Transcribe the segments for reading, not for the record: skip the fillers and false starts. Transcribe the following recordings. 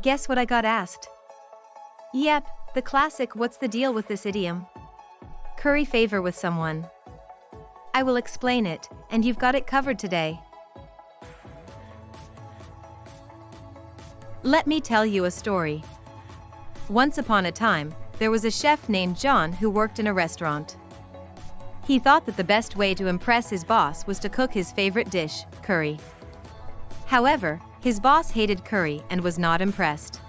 Guess what I got asked? Yep, the classic "what's the deal with this idiom?" Curry favor with someone. I will explain it, and you've got it covered today. Let me tell you a story. Once upon a time, there was a chef named John who worked in a restaurant. He thought that the best way to impress his boss was to cook his favorite dish, curry. However, his boss hated curry and was not impressed.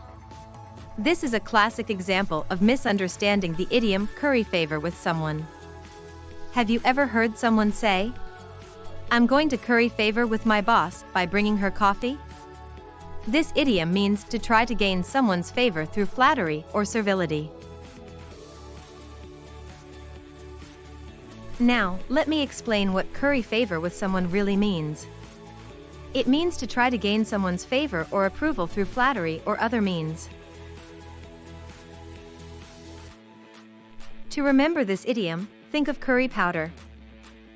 This is a classic example of misunderstanding the idiom curry favor with someone. Have you ever heard someone say, "I'm going to curry favor with my boss by bringing her coffee"? This idiom means to try to gain someone's favor through flattery or servility. Now, let me explain what curry favor with someone really means. It means to try to gain someone's favor or approval through flattery or other means. To remember this idiom, think of curry powder,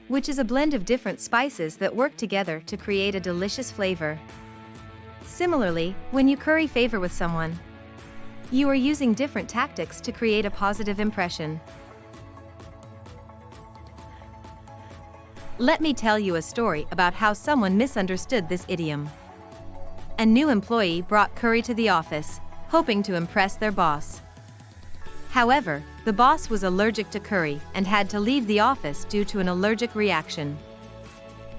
which is a blend of different spices that work together to create a delicious flavor. Similarly, when you curry favor with someone, you are using different tactics to create a positive impression. Let me tell you a story about how someone misunderstood this idiom. A new employee brought curry to the office, hoping to impress their boss. However, the boss was allergic to curry and had to leave the office due to an allergic reaction.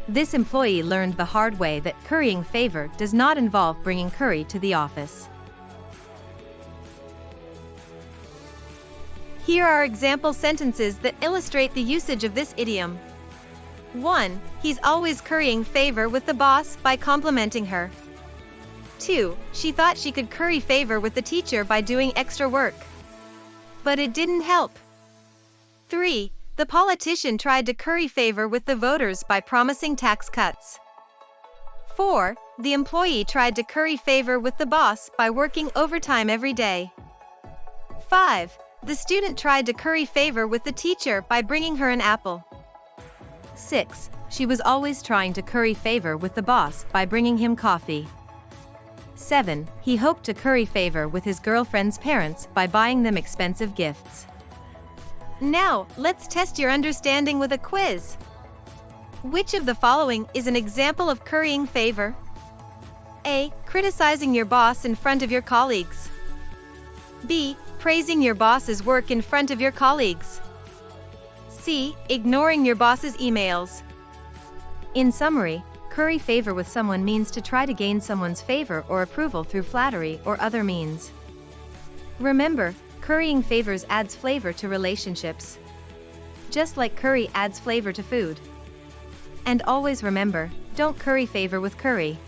This employee learned the hard way that currying favor does not involve bringing curry to the office. Here are example sentences that illustrate the usage of this idiom. 1. He's always currying favor with the boss by complimenting her. 2. She thought she could curry favor with the teacher by doing extra work, but it didn't help. 3. The politician tried to curry favor with the voters by promising tax cuts. 4. The employee tried to curry favor with the boss by working overtime every day. 5. The student tried to curry favor with the teacher by bringing her an apple. 6. She was always trying to curry favor with the boss by bringing him coffee. 7. He hoped to curry favor with his girlfriend's parents by buying them expensive gifts. Now, let's test your understanding with a quiz. Which of the following is an example of currying favor? A. Criticizing your boss in front of your colleagues. B. Praising your boss's work in front of your colleagues. C. Ignoring your boss's emails. In summary, curry favor with someone means to try to gain someone's favor or approval through flattery or other means. Remember, currying favors adds flavor to relationships, just like curry adds flavor to food. And always remember, don't curry favor with curry.